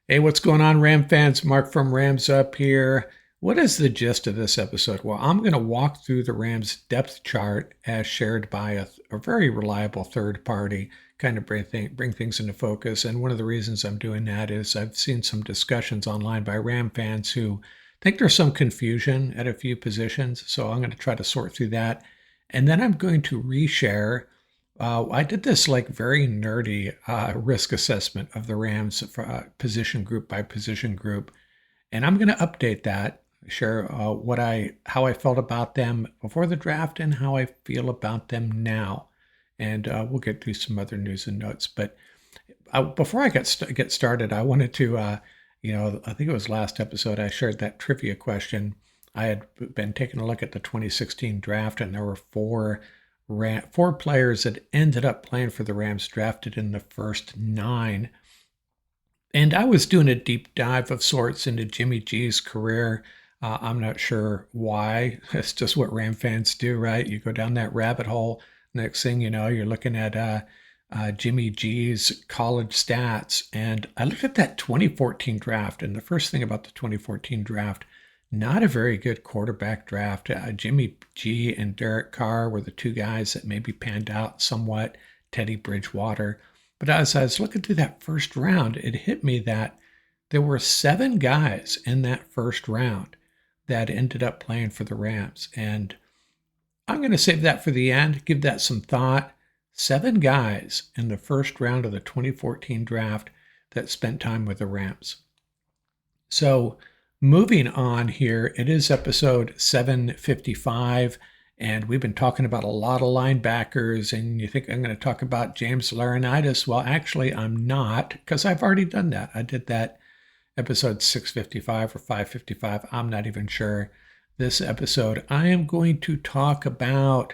Hey, what's going on, Ram fans? Mark from Rams Up here. What is the gist of this episode? Well, I'm going to walk through the Rams depth chart as shared by a very reliable third party, kind of bring things into focus. And one of the reasons I'm doing that is I've seen some discussions online by Ram fans who think there's some confusion at a few positions. So I'm going to try to sort through that. And then I'm going to reshare I did this like very nerdy risk assessment of the Rams for, position group by position group, and I'm going to update that, share how I felt about them before the draft and how I feel about them now, and we'll get through some other news and notes. But before I get started, I wanted to, I think it was last episode I shared that trivia question. I had been taking a look at the 2016 draft, and there were four players that ended up playing for the Rams drafted in the first nine. And I was doing a deep dive of sorts into Jimmy G's career. I'm not sure why. It's just what Ram fans do, right? You go down that rabbit hole. Next thing you know, you're looking at Jimmy G's college stats. And I looked at that 2014 draft. And the first thing about the 2014 draft, not a very good quarterback draft. Jimmy G and Derek Carr were the two guys that maybe panned out somewhat. Teddy Bridgewater. But as I was looking through that first round, it hit me that there were seven guys in that first round that ended up playing for the Rams. And I'm going to save that for the end, give that some thought. Seven guys in the first round of the 2014 draft that spent time with the Rams. So moving on here, it is episode 755. And we've been talking about a lot of linebackers, and you think I'm going to talk about James Laurinaitis. Well, actually, I'm not, because I've already done that. I did that episode 655 or 555. I'm not even sure. This episode, I am going to talk about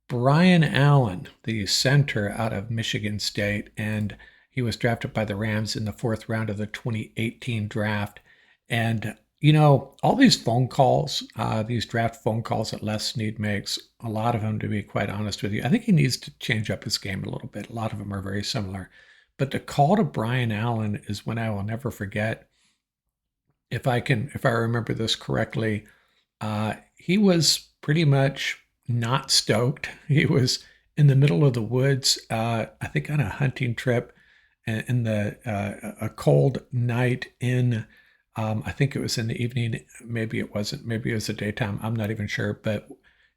Brian Allen, the center out of Michigan State, and he was drafted by the Rams in the fourth round of the 2018 draft. And all these phone calls, these draft phone calls that Les Snead makes, a lot of them, to be quite honest with you, I think he needs to change up his game a little bit. A lot of them are very similar. But the call to Brian Allen is one I will never forget. If I remember this correctly, he was pretty much not stoked. He was in the middle of the woods, I think on a hunting trip, in a cold night in I think it was in the evening. Maybe it wasn't. Maybe it was the daytime. I'm not even sure. But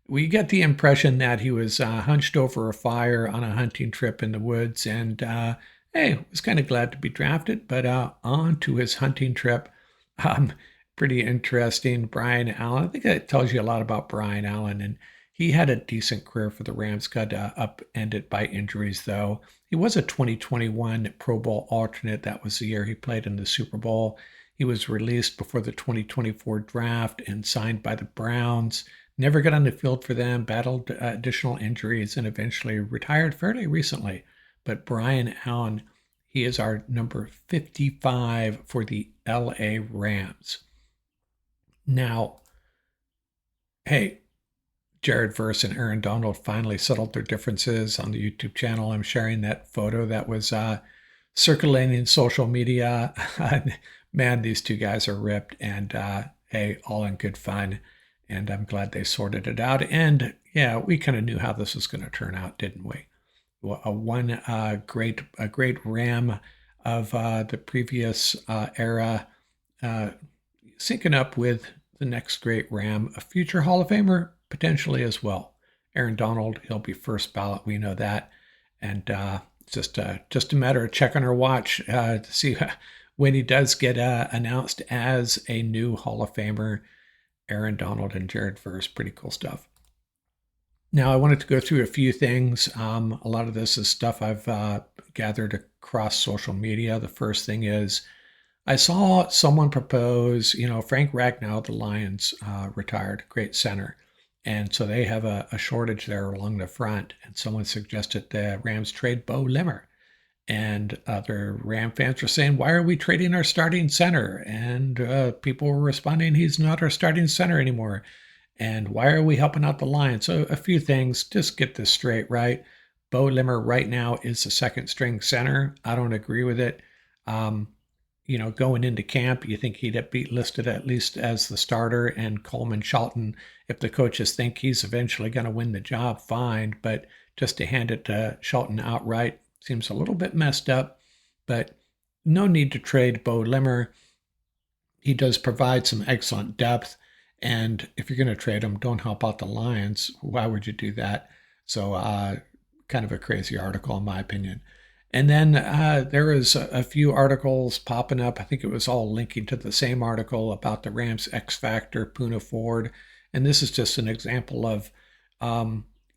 we get the impression that he was hunched over a fire on a hunting trip in the woods and, hey, was kind of glad to be drafted, but on to his hunting trip. Um, Pretty interesting. Brian Allen. I think that tells you a lot about Brian Allen. And he had a decent career for the Rams, got upended by injuries, though. He was a 2021 Pro Bowl alternate. That was the year he played in the Super Bowl. He was released before the 2024 draft and signed by the Browns. Never got on the field for them, battled additional injuries, and eventually retired fairly recently. But Brian Allen, he is our number 55 for the LA Rams. Now, hey, Jared Verse and Aaron Donald finally settled their differences on the YouTube channel. I'm sharing that photo that was circulating social media. Man, these two guys are ripped, and hey, all in good fun. And I'm glad they sorted it out. And yeah, we kind of knew how this was going to turn out, didn't we? Well, a great Ram of the previous era, syncing up with the next great Ram, a future Hall of Famer potentially as well. Aaron Donald, he'll be first ballot. We know that, and just a matter of checking our watch to see when he does get announced as a new Hall of Famer. Aaron Donald and Jared Verse, pretty cool stuff. Now, I wanted to go through a few things. A lot of this is stuff I've gathered across social media. The first thing is I saw someone propose, Frank Ragnow, the Lions, retired, great center. And so they have a shortage there along the front. And someone suggested the Rams trade Bo Limmer. And other Ram fans were saying, why are we trading our starting center? And people were responding, he's not our starting center anymore. And why are we helping out the Lions? So a few things, just get this straight, right? Bo Limmer right now is the second string center. I don't agree with it. going into camp, you think he'd be listed at least as the starter, and Coleman Shelton, if the coaches think he's eventually going to win the job, fine. But just to hand it to Shelton outright seems a little bit messed up. But no need to trade Bo Limmer. He does provide some excellent depth. And if you're going to trade him, don't help out the Lions. Why would you do that? So, kind of a crazy article, in my opinion. And then there was a few articles popping up. I think it was all linking to the same article about the Rams X Factor, Puna Ford. And this is just an example of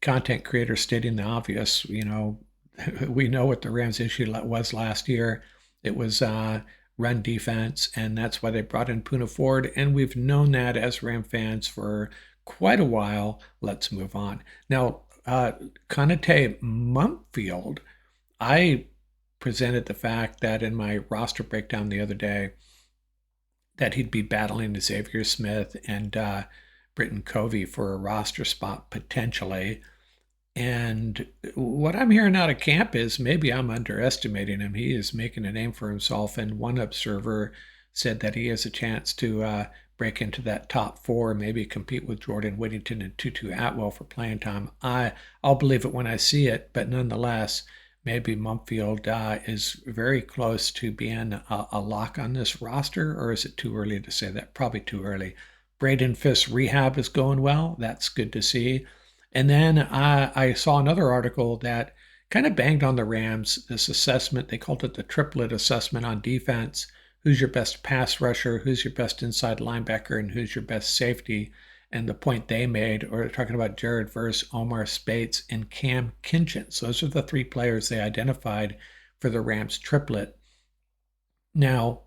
content creators stating the obvious. We know what the Rams issue was last year. It was run defense, and that's why they brought in Puna Ford. And we've known that as Ram fans for quite a while. Let's move on. Now, Conate Mumpfield, I presented the fact that in my roster breakdown the other day that he'd be battling Xavier Smith and Britton Covey for a roster spot potentially. And what I'm hearing out of camp is maybe I'm underestimating him. He is making a name for himself, and one observer said that he has a chance to break into that top four, maybe compete with Jordan Whittington and Tutu Atwell for playing time. I'll believe it when I see it, but nonetheless, maybe Mumpfield is very close to being a lock on this roster, or is it too early to say that? Probably too early. Braden Fisk's rehab is going well. That's good to see. And then I saw another article that kind of banged on the Rams, this assessment. They called it the triplet assessment on defense. Who's your best pass rusher? Who's your best inside linebacker? And who's your best safety? And the point they made, or talking about Jared Verse, Omar Speights, and Cam Kinchins. Those are the three players they identified for the Rams triplet. Now,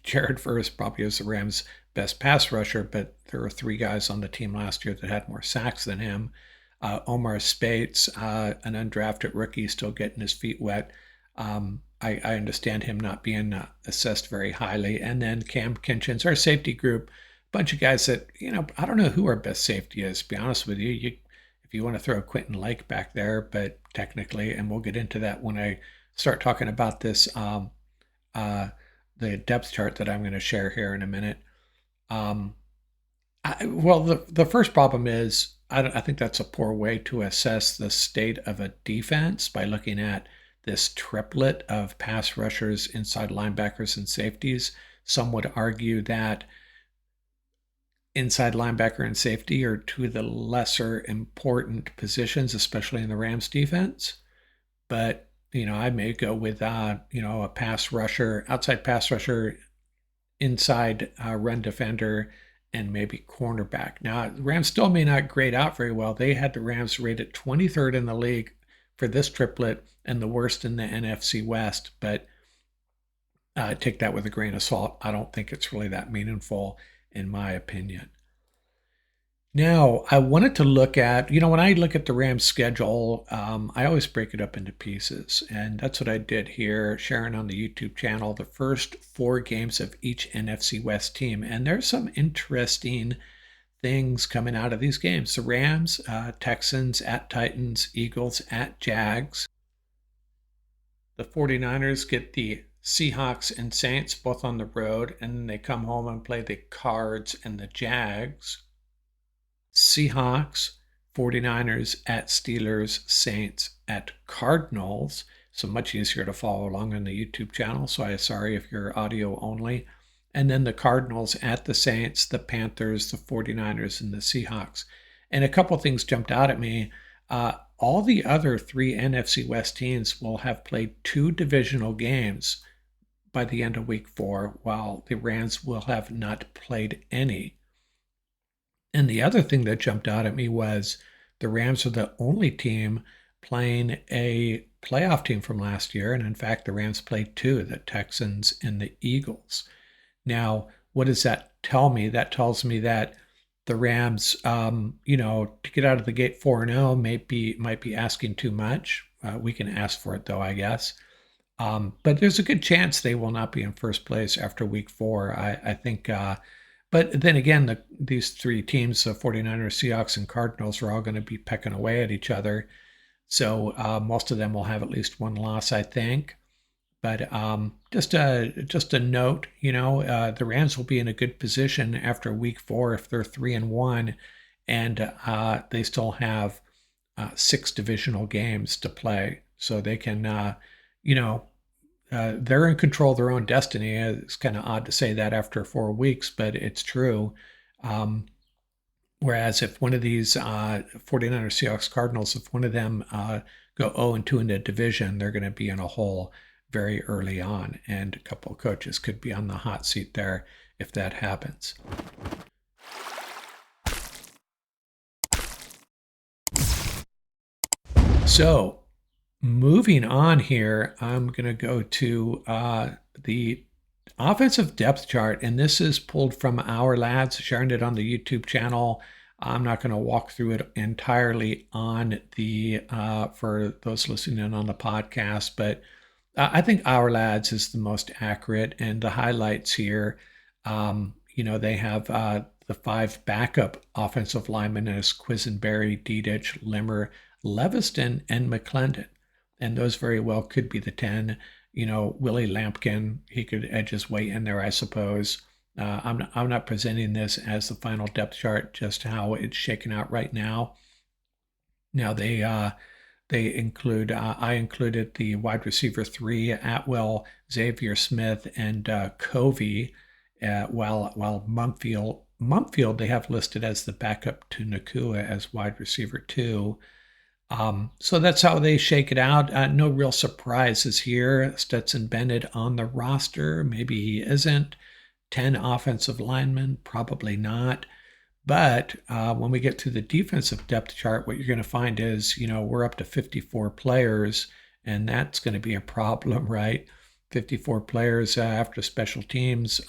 Jared Verse probably is the Rams' best pass rusher, but there were three guys on the team last year that had more sacks than him. Omar Speights, an undrafted rookie, still getting his feet wet. I understand him not being assessed very highly. And then Cam Kinchins, our safety group, bunch of guys that, I don't know who our best safety is, to be honest with you. If you want to throw Quentin Lake back there, but technically, and we'll get into that when I start talking about this, the depth chart that I'm going to share here in a minute. Well, the first problem is I think that's a poor way to assess the state of a defense by looking at this triplet of pass rushers, inside linebackers, and safeties. Some would argue that inside linebacker and safety are two of the lesser important positions, especially in the Rams defense. But, I may go with, a pass rusher, outside pass rusher, inside run defender, and maybe cornerback. Now, the Rams still may not grade out very well. They had the Rams rated 23rd in the league for this triplet and the worst in the NFC West. But take that with a grain of salt. I don't think it's really that meaningful, in my opinion. Now, I wanted to look at, when I look at the Rams schedule, I always break it up into pieces. And that's what I did here, sharing on the YouTube channel the first 4 games of each NFC West team. And there's some interesting things coming out of these games. The Rams, Texans at Titans, Eagles at Jags. The 49ers get the Seahawks and Saints both on the road, and then they come home and play the Cards and the Jags. Seahawks, 49ers at Steelers, Saints at Cardinals. So much easier to follow along on the YouTube channel. So I'm sorry if you're audio only. And then the Cardinals at the Saints, the Panthers, the 49ers, and the Seahawks. And a couple things jumped out at me. All the other 3 NFC West teams will have played 2 divisional games by the end of week 4, while the Rams will have not played any. And the other thing that jumped out at me was the Rams are the only team playing a playoff team from last year. And in fact, the Rams played 2, the Texans and the Eagles. Now, what does that tell me? That tells me that the Rams, to get out of the gate 4-0 might be asking too much. We can ask for it, though, I guess. But there's a good chance they will not be in first place after week 4. I think but then again, these 3 teams, the 49ers, Seahawks, and Cardinals, are all going to be pecking away at each other. So most of them will have at least 1 loss, I think. But just a note, the Rams will be in a good position after week 4 if they're 3-1, and they still have 6 divisional games to play, so they can, you know, they're in control of their own destiny. It's kind of odd to say that after 4 weeks, but it's true. Um, Whereas if one of these 49ers, Seahawks, Cardinals, if one of them go 0-2 in the division, they're going to be in a hole very early on. And a couple of coaches could be on the hot seat there if that happens. So moving on here, I'm going to go to the offensive depth chart, and this is pulled from Our Lads, sharing it on the YouTube channel. I'm not going to walk through it entirely on the for those listening in on the podcast, but I think Our Lads is the most accurate, and the highlights here. They have the 5 backup offensive linemen as Quisenberry, Dedich, Limmer, Leviston, and McClendon, and those very well could be the 10. Willie Lampkin, he could edge his way in there, I suppose. I'm not presenting this as the final depth chart, just how it's shaken out right now. Now they include I included the wide receiver 3, Atwell, Xavier Smith, and Covey, while Mumpfield they have listed as the backup to Nakua as wide receiver 2. So that's how they shake it out. No real surprises here. Stetson Bennett on the roster. Maybe he isn't. 10 offensive linemen, probably not. But when we get to the defensive depth chart, what you're going to find is, we're up to 54 players, and that's going to be a problem, right? 54 players after special teams,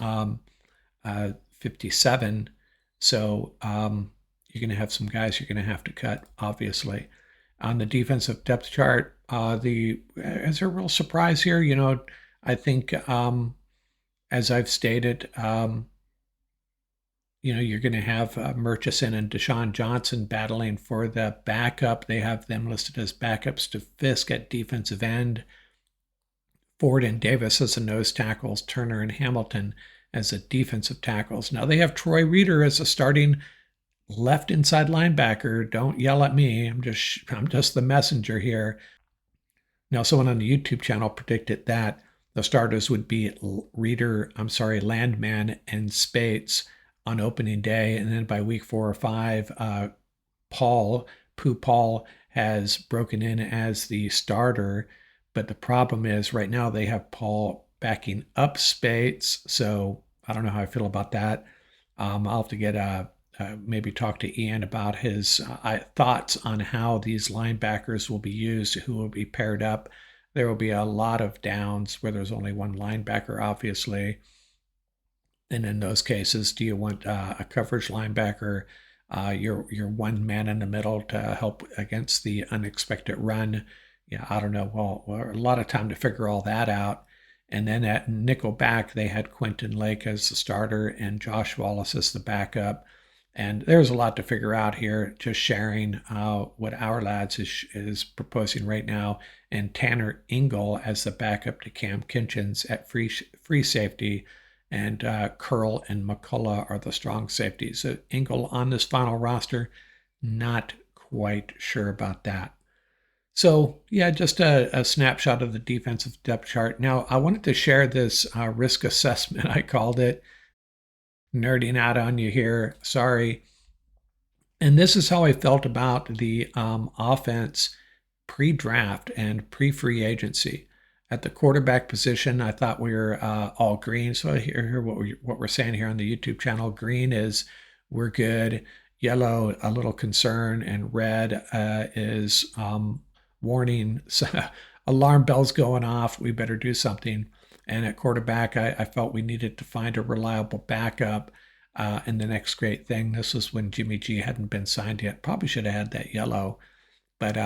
57. So you're going to have some guys you're going to have to cut, obviously. On the defensive depth chart, is there a real surprise here? I think, as I've stated, you're going to have Murchison and Deshaun Johnson battling for the backup. They have them listed as backups to Fisk at defensive end, Ford and Davis as the nose tackles, Turner and Hamilton as the defensive tackles. Now they have Troy Reeder as a starting left inside linebacker. Don't yell at me. I'm just the messenger here. Now, someone on the YouTube channel predicted that the starters would be Landman and Spates on opening day, and then by week 4 or 5, Paul has broken in as the starter. But the problem is right now they have Paul backing up Spates, so I don't know how I feel about that. I'll have to get maybe talk to Ian about his thoughts on how these linebackers will be used, who will be paired up. There will be a lot of downs where there's only one linebacker, obviously. And in those cases, do you want a coverage linebacker, your one man in the middle to help against the unexpected run? Yeah, I don't know. Well, a lot of time to figure all that out. And then at nickel back, they had Quentin Lake as the starter and Josh Wallace as the backup. And there's a lot to figure out here, just sharing what Our Lads is proposing right now. And Tanner Engel as the backup to Cam Kinchins at free safety. And Curl and McCullough are the strong safeties. So Engel on this final roster, not quite sure about that. So yeah, just a snapshot of the defensive depth chart. Now, I wanted to share this risk assessment, I called it. Nerding out on you here, sorry. And this is how I felt about the offense pre-draft and pre-free agency. At the quarterback position, I thought we were all green. So here what we're saying here on the YouTube channel. Green is we're good. Yellow, a little concern. And red is warning. Alarm bells going off. We better do something. And at quarterback, I felt we needed to find a reliable backup. And the next great thing, this was when Jimmy G hadn't been signed yet. Probably should have had that yellow. But,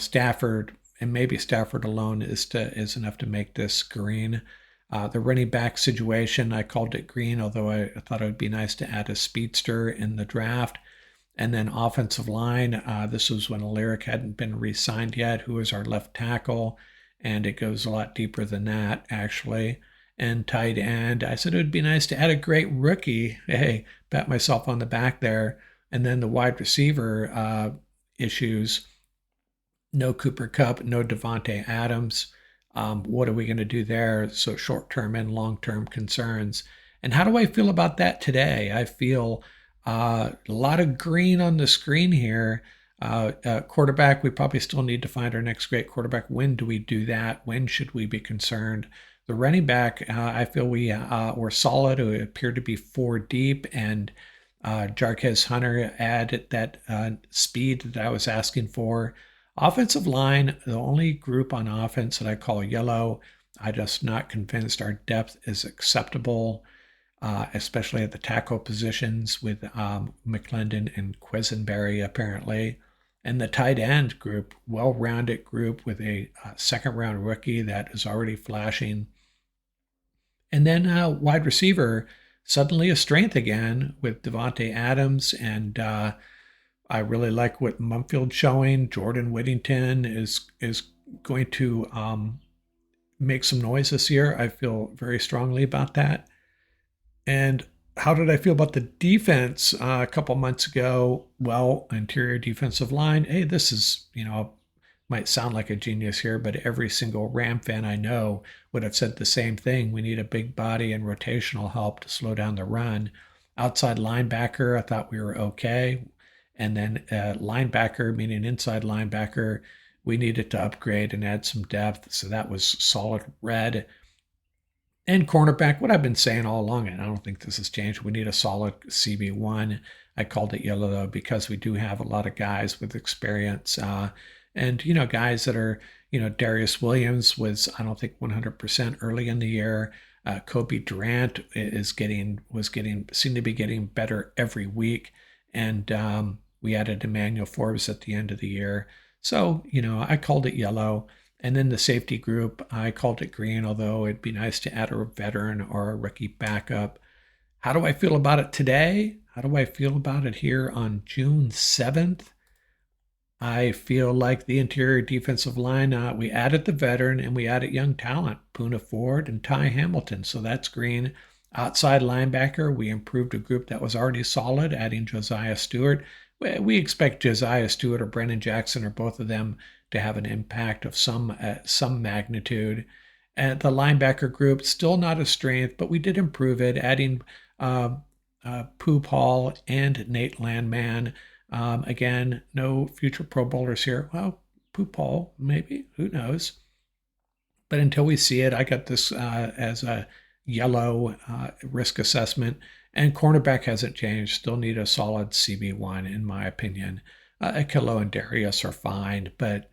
Stafford, and maybe Stafford alone is enough to make this green. The running back situation, I called it green, although I thought it would be nice to add a speedster in the draft. And then offensive line, this was when Liur hadn't been re-signed yet, who was our left tackle. and it goes a lot deeper than that, actually. And tight end, I said it would be nice to add a great rookie. Hey, pat myself on the back there. And then the wide receiver issues, no Cooper Kupp, no Devontae Adams. What are we going to do there? So short-term and long-term concerns. And how do I feel about that today? I feel a lot of green on the screen here. Quarterback, we probably still need to find our next great quarterback. When do we do that? When should we be concerned? The running back, I feel we're solid. We appear to be four deep, and Jarquez Hunter added that speed that I was asking for. Offensive line, the only group on offense that I call yellow. I'm just not convinced our depth is acceptable, especially at the tackle positions with McClendon and Quisenberry, apparently. And the tight end group, well-rounded group with a second-round rookie that is already flashing. And then wide receiver, suddenly a strength again with Devontae Adams, and I really like what Mumfield's showing. Jordan Whittington is going to make some noise this year. I feel very strongly about that. And how did I feel about the defense a couple months ago? Well, interior defensive line. Hey, this is, might sound like a genius here, but every single Ram fan I know would have said the same thing. We need a big body and rotational help to slow down the run. Outside linebacker, I thought we were okay. And then linebacker, meaning inside linebacker, we needed to upgrade and add some depth. So that was solid red. And cornerback, what I've been saying all along, and I don't think this has changed, we need a solid CB1. I called it yellow, though, because we do have a lot of guys with experience. And, guys that are, Darius Williams was, I don't think, 100% early in the year. Kobe Durant seemed to be getting better every week. And we added Emmanuel Forbes at the end of the year. So, I called it yellow. And then the safety group, I called it green, although it'd be nice to add a veteran or a rookie backup. How do I feel about it today? How do I feel about it here on June 7th? I feel like the interior defensive line, we added the veteran and we added young talent, Poona Ford and Ty Hamilton. So that's green. Outside linebacker, we improved a group that was already solid, adding Josiah Stewart. We expect Josiah Stewart or Brennan Jackson or both of them to have an impact of some magnitude. And the linebacker group, still not a strength, but we did improve it, adding Poop Hall and Nate Landman. Again, no future Pro Bowlers here. Well, Poop Hall, maybe, who knows? But until we see it, I got this as a yellow risk assessment. And cornerback hasn't changed. Still need a solid CB1, in my opinion. Akilo and Darius are fine, but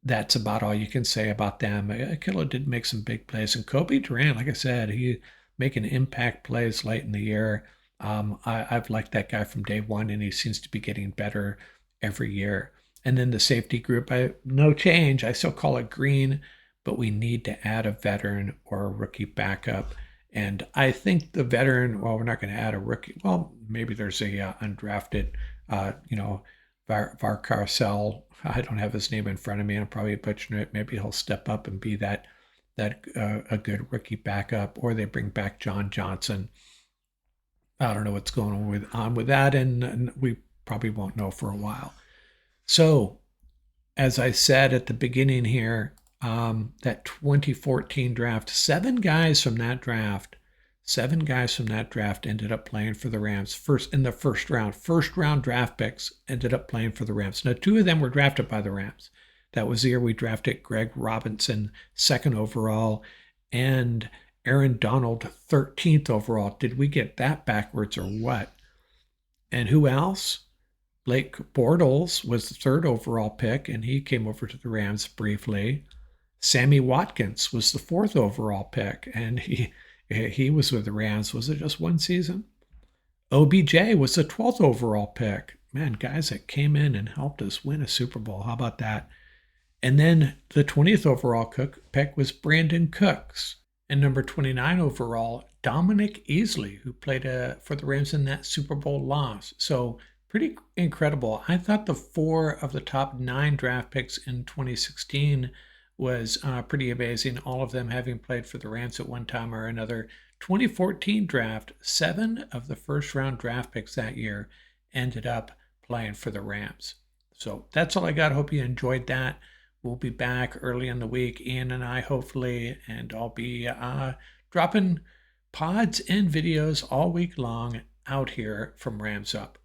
that's about all you can say about them. Akilo did make some big plays. And Kobe Durant, like I said, he making impact plays late in the year. I've liked that guy from day one, and he seems to be getting better every year. And then the safety group, no change. I still call it green, but we need to add a veteran or a rookie backup. And I think the veteran, well, we're not going to add a rookie. Well, maybe there's a undrafted, Varcarcel. I don't have his name in front of me. I'm probably butchering it. Maybe he'll step up and be that a good rookie backup, or they bring back John Johnson. I don't know what's going on with that, and we probably won't know for a while. So, as I said at the beginning here, that 2014 draft, seven guys from that draft ended up playing for the Rams in the first round draft picks ended up playing for the Rams. Now, two of them were drafted by the Rams. That was the year we drafted Greg Robinson, second overall, and Aaron Donald, 13th overall. Did we get that backwards or what? And who else? Blake Bortles was the third overall pick, and he came over to the Rams briefly. Sammy Watkins was the fourth overall pick, and he was with the Rams. Was it just one season? OBJ was the 12th overall pick. Man, guys that came in and helped us win a Super Bowl. How about that? And then the 20th overall pick was Brandon Cooks. And number 29 overall, Dominic Easley, who played for the Rams in that Super Bowl loss. So pretty incredible. I thought the 4 of the top 9 draft picks in 2016 was pretty amazing. All of them having played for the Rams at one time or another. 2014 draft, 7 of the first round draft picks that year ended up playing for the Rams. So that's all I got. Hope you enjoyed that. We'll be back early in the week, Ian and I, hopefully, and I'll be dropping pods and videos all week long out here from Rams Up.